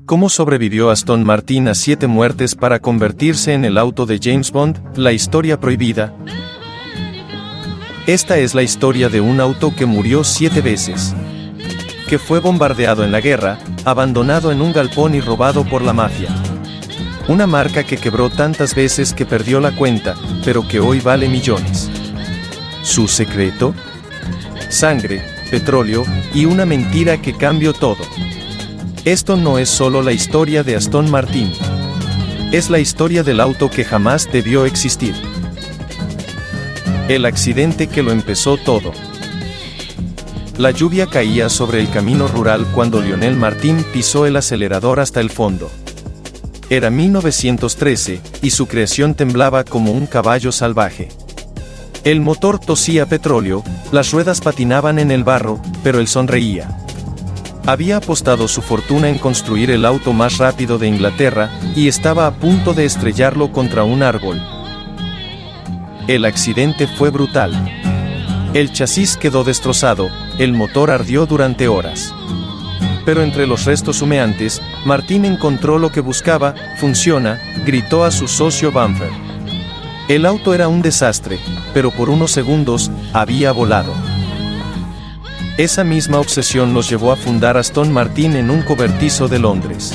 ¿Cómo sobrevivió Aston Martin a 7 muertes para convertirse en el auto de James Bond, la historia prohibida? Esta es la historia de un auto que murió 7 veces. Que fue bombardeado en la guerra, abandonado en un galpón y robado por la mafia. Una marca que quebró tantas veces que perdió la cuenta, pero que hoy vale millones. ¿Su secreto? Sangre, petróleo, y una mentira que cambió todo. Esto no es solo la historia de Aston Martin. Es la historia del auto que jamás debió existir. El accidente que lo empezó todo. La lluvia caía sobre el camino rural cuando Lionel Martin pisó el acelerador hasta el fondo. Era 1913, y su creación temblaba como un caballo salvaje. El motor tosía petróleo, las ruedas patinaban en el barro, pero él sonreía. Había apostado su fortuna en construir el auto más rápido de Inglaterra, y estaba a punto de estrellarlo contra un árbol. El accidente fue brutal. El chasis quedó destrozado, el motor ardió durante horas. Pero entre los restos humeantes, Martin encontró lo que buscaba. «Funciona», gritó a su socio Bamford. El auto era un desastre, pero por unos segundos, había volado. Esa misma obsesión los llevó a fundar Aston Martin en un cobertizo de Londres.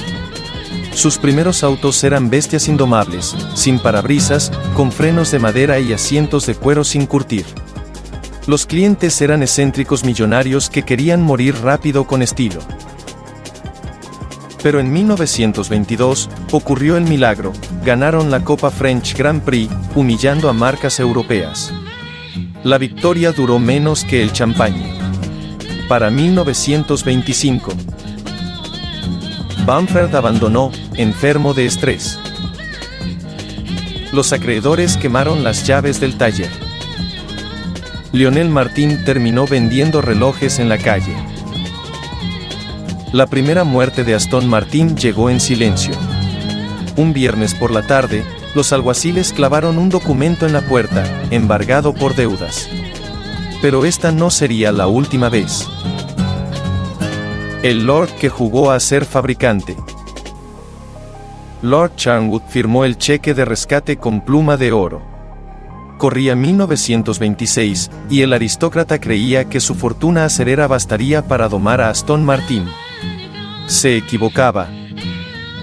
Sus primeros autos eran bestias indomables, sin parabrisas, con frenos de madera y asientos de cuero sin curtir. Los clientes eran excéntricos millonarios que querían morir rápido con estilo. Pero en 1922, ocurrió el milagro, ganaron la Copa French Grand Prix, humillando a marcas europeas. La victoria duró menos que el champagne. Para 1925, Bamford abandonó, enfermo de estrés. Los acreedores quemaron las llaves del taller. Lionel Martin terminó vendiendo relojes en la calle. La primera muerte de Aston Martin llegó en silencio. Un viernes por la tarde, los alguaciles clavaron un documento en la puerta, embargado por deudas. Pero esta no sería la última vez. El Lord que jugó a ser fabricante. Lord Charnwood firmó el cheque de rescate con pluma de oro. Corría 1926, y el aristócrata creía que su fortuna acerera bastaría para domar a Aston Martin. Se equivocaba.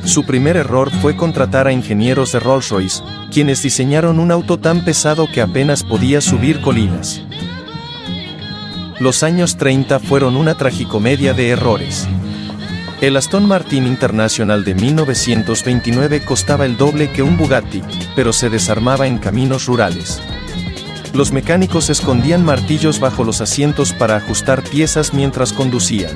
Su primer error fue contratar a ingenieros de Rolls-Royce, quienes diseñaron un auto tan pesado que apenas podía subir colinas. Los años 30 fueron una tragicomedia de errores. El Aston Martin International de 1929 costaba el doble que un Bugatti, pero se desarmaba en caminos rurales. Los mecánicos escondían martillos bajo los asientos para ajustar piezas mientras conducían.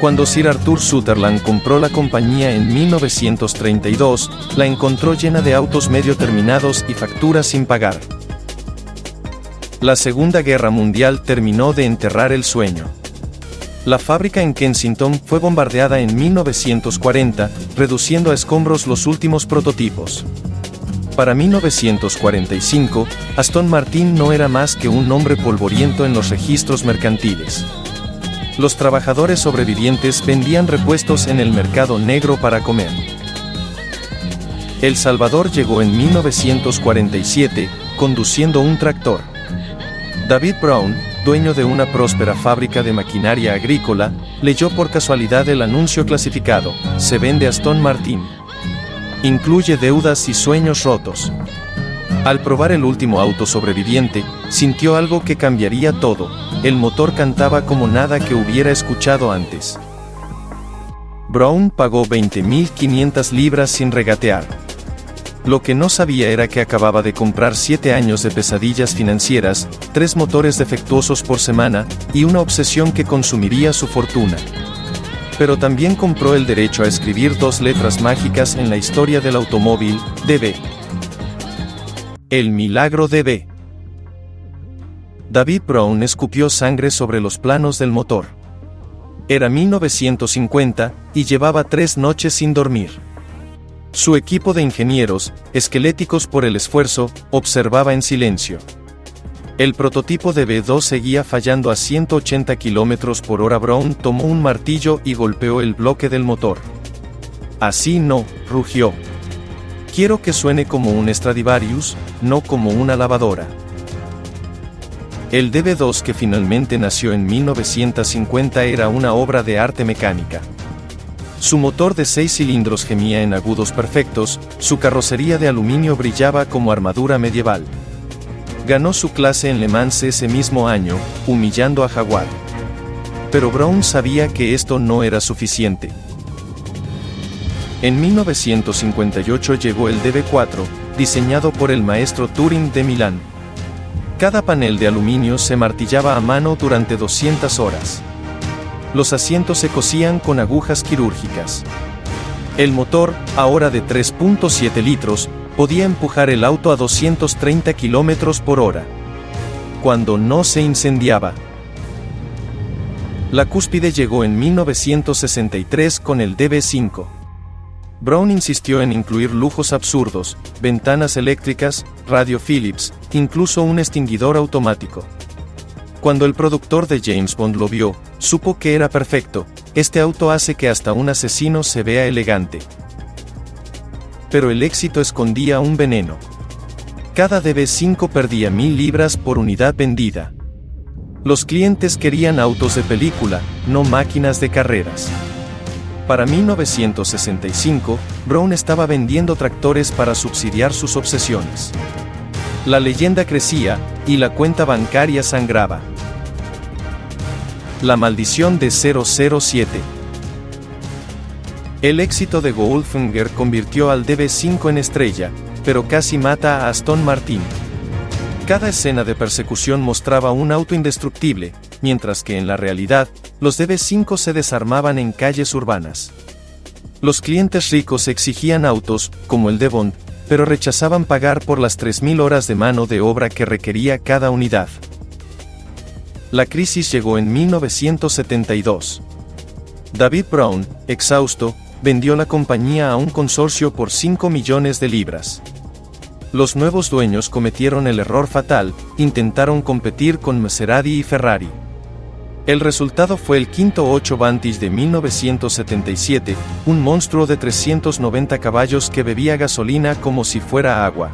Cuando Sir Arthur Sutherland compró la compañía en 1932, la encontró llena de autos medio terminados y facturas sin pagar. La Segunda Guerra Mundial terminó de enterrar el sueño. La fábrica en Kensington fue bombardeada en 1940, reduciendo a escombros los últimos prototipos. Para 1945, Aston Martin no era más que un nombre polvoriento en los registros mercantiles. Los trabajadores sobrevivientes vendían repuestos en el mercado negro para comer. El Salvador llegó en 1947, conduciendo un tractor. David Brown, dueño de una próspera fábrica de maquinaria agrícola, leyó por casualidad el anuncio clasificado: se vende Aston Martin. Incluye deudas y sueños rotos. Al probar el último auto sobreviviente, sintió algo que cambiaría todo. El motor cantaba como nada que hubiera escuchado antes. Brown pagó 20.500 libras sin regatear. Lo que no sabía era que acababa de comprar 7 años de pesadillas financieras, 3 motores defectuosos por semana, y una obsesión que consumiría su fortuna. Pero también compró el derecho a escribir 2 letras mágicas en la historia del automóvil: DB. El milagro DB. David Brown escupió sangre sobre los planos del motor. Era 1950, y llevaba 3 noches sin dormir. Su equipo de ingenieros, esqueléticos por el esfuerzo, observaba en silencio. El prototipo de B2 seguía fallando a 180 km/h. Brown tomó un martillo y golpeó el bloque del motor. Así no, rugió. Quiero que suene como un Stradivarius, no como una lavadora. El DB2 que finalmente nació en 1950 era una obra de arte mecánica. Su motor de 6 cilindros gemía en agudos perfectos, su carrocería de aluminio brillaba como armadura medieval. Ganó su clase en Le Mans ese mismo año, humillando a Jaguar. Pero Brown sabía que esto no era suficiente. En 1958 llegó el DB4, diseñado por el maestro Turing de Milán. Cada panel de aluminio se martillaba a mano durante 200 horas. Los asientos se cosían con agujas quirúrgicas. El motor, ahora de 3.7 litros, podía empujar el auto a 230 km por hora. Cuando no se incendiaba. La cúspide llegó en 1963 con el DB5. Brown insistió en incluir lujos absurdos, ventanas eléctricas, radio Philips, incluso un extinguidor automático. Cuando el productor de James Bond lo vio, supo que era perfecto. Este auto hace que hasta un asesino se vea elegante. Pero el éxito escondía un veneno. Cada DB5 perdía 1000 libras por unidad vendida. Los clientes querían autos de película, no máquinas de carreras. Para 1965, Brown estaba vendiendo tractores para subsidiar sus obsesiones. La leyenda crecía, y la cuenta bancaria sangraba. La maldición de 007. El éxito de Goldfinger convirtió al DB5 en estrella, pero casi mata a Aston Martin. Cada escena de persecución mostraba un auto indestructible, mientras que en la realidad, los DB5 se desarmaban en calles urbanas. Los clientes ricos exigían autos, como el de Bond, pero rechazaban pagar por las 3000 horas de mano de obra que requería cada unidad. La crisis llegó en 1972. David Brown, exhausto, vendió la compañía a un consorcio por 5 millones de libras. Los nuevos dueños cometieron el error fatal, intentaron competir con Maserati y Ferrari. El resultado fue el 508 Vantage de 1977, un monstruo de 390 caballos que bebía gasolina como si fuera agua.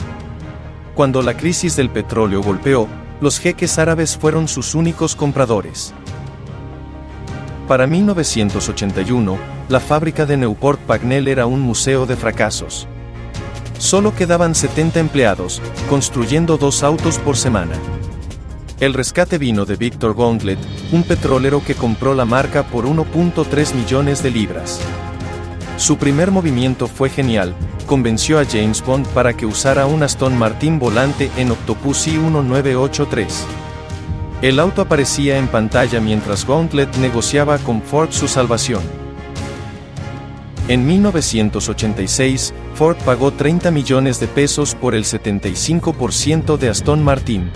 Cuando la crisis del petróleo golpeó, los jeques árabes fueron sus únicos compradores. Para 1981, la fábrica de Newport Pagnell era un museo de fracasos. Solo quedaban 70 empleados, construyendo 2 autos por semana. El rescate vino de Victor Gauntlet, un petrolero que compró la marca por 1.3 millones de libras. Su primer movimiento fue genial, convenció a James Bond para que usara un Aston Martin volante en Octopussy 1983. El auto aparecía en pantalla mientras Gauntlet negociaba con Ford su salvación. En 1986, Ford pagó 30 millones de pesos por el 75% de Aston Martin.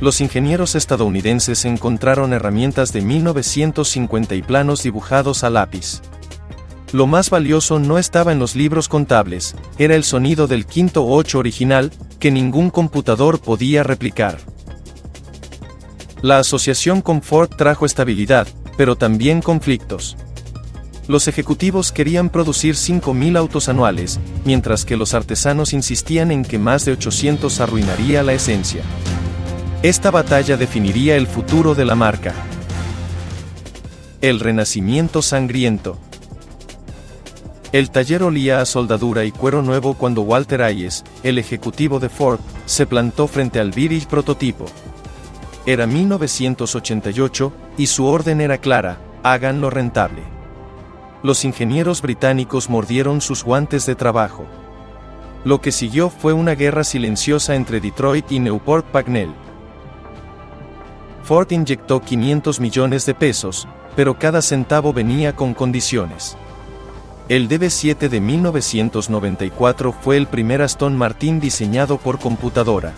Los ingenieros estadounidenses encontraron herramientas de 1950 y planos dibujados a lápiz. Lo más valioso no estaba en los libros contables, era el sonido del 508 original, que ningún computador podía replicar. La asociación con Ford trajo estabilidad, pero también conflictos. Los ejecutivos querían producir 5.000 autos anuales, mientras que los artesanos insistían en que más de 800 arruinaría la esencia. Esta batalla definiría el futuro de la marca. El renacimiento sangriento. El taller olía a soldadura y cuero nuevo cuando Walter Hayes, el ejecutivo de Ford, se plantó frente al Virage prototipo. Era 1988, y su orden era clara: háganlo rentable. Los ingenieros británicos mordieron sus guantes de trabajo. Lo que siguió fue una guerra silenciosa entre Detroit y Newport Pagnell. Ford inyectó 500 millones de pesos, pero cada centavo venía con condiciones. El DB7 de 1994 fue el primer Aston Martin diseñado por computadora.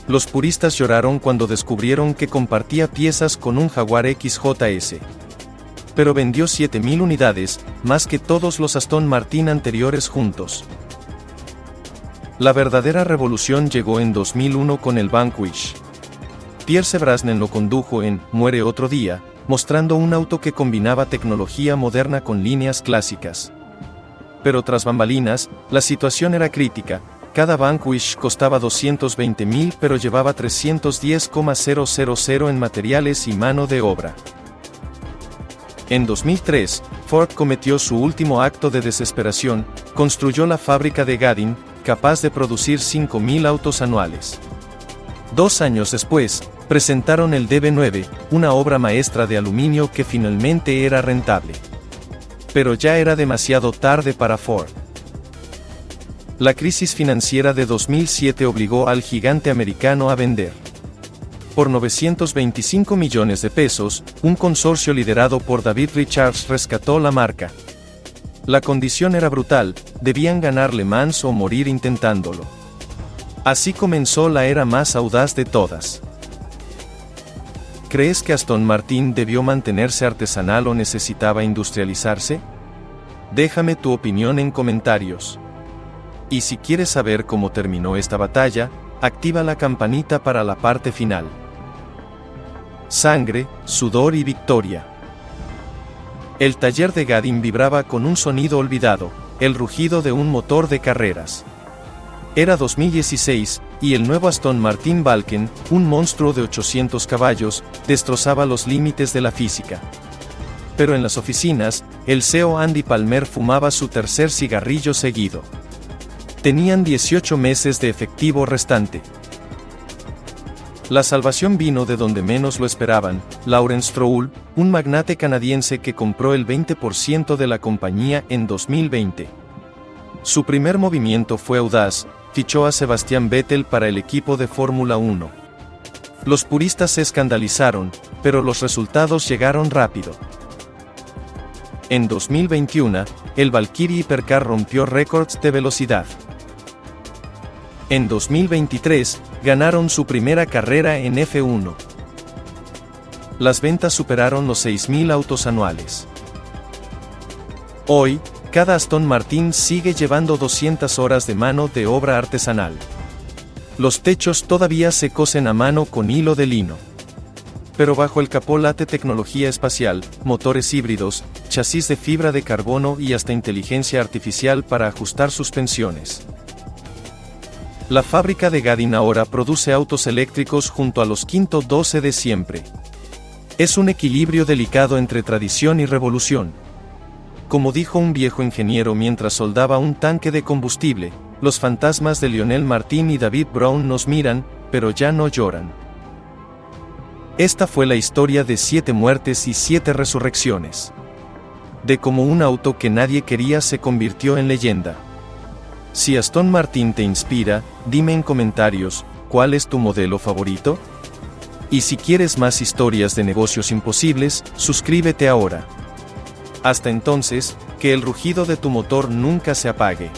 Los puristas lloraron cuando descubrieron que compartía piezas con un Jaguar XJS. Pero vendió 7.000 unidades, más que todos los Aston Martin anteriores juntos. La verdadera revolución llegó en 2001 con el Vanquish. Pierce Brosnan lo condujo en Muere otro día, mostrando un auto que combinaba tecnología moderna con líneas clásicas. Pero tras bambalinas, la situación era crítica. Cada Vanquish costaba 220.000 pero llevaba 310,000 en materiales y mano de obra. En 2003, Ford cometió su último acto de desesperación, construyó la fábrica de Gaydon, capaz de producir 5.000 autos anuales. 2 años después, presentaron el DB9, una obra maestra de aluminio que finalmente era rentable. Pero ya era demasiado tarde para Ford. La crisis financiera de 2007 obligó al gigante americano a vender. Por 925 millones de pesos, un consorcio liderado por David Richards rescató la marca. La condición era brutal, debían ganar Le Mans o morir intentándolo. Así comenzó la era más audaz de todas. ¿Crees que Aston Martin debió mantenerse artesanal o necesitaba industrializarse? Déjame tu opinión en comentarios. Y si quieres saber cómo terminó esta batalla, activa la campanita para la parte final. Sangre, sudor y victoria. El taller de Gaydon vibraba con un sonido olvidado, el rugido de un motor de carreras. Era 2016, y el nuevo Aston Martin Valken, un monstruo de 800 caballos, destrozaba los límites de la física. Pero en las oficinas, el CEO Andy Palmer fumaba su tercer cigarrillo seguido. Tenían 18 meses de efectivo restante. La salvación vino de donde menos lo esperaban. Lawrence Stroll, un magnate canadiense que compró el 20% de la compañía en 2020. Su primer movimiento fue audaz, fichó a Sebastian Vettel para el equipo de Fórmula 1. Los puristas se escandalizaron, pero los resultados llegaron rápido. En 2021, el Valkyrie Hypercar rompió récords de velocidad. En 2023, ganaron su primera carrera en F1. Las ventas superaron los 6.000 autos anuales. Hoy, cada Aston Martin sigue llevando 200 horas de mano de obra artesanal. Los techos todavía se cosen a mano con hilo de lino. Pero bajo el capó late tecnología espacial, motores híbridos, chasis de fibra de carbono y hasta inteligencia artificial para ajustar suspensiones. La fábrica de Gaydon ahora produce autos eléctricos junto a los 512 de siempre. Es un equilibrio delicado entre tradición y revolución. Como dijo un viejo ingeniero mientras soldaba un tanque de combustible, los fantasmas de Lionel Martin y David Brown nos miran, pero ya no lloran. Esta fue la historia de 7 muertes y 7 resurrecciones. De cómo un auto que nadie quería se convirtió en leyenda. Si Aston Martin te inspira, dime en comentarios, ¿cuál es tu modelo favorito? Y si quieres más historias de negocios imposibles, suscríbete ahora. Hasta entonces, que el rugido de tu motor nunca se apague.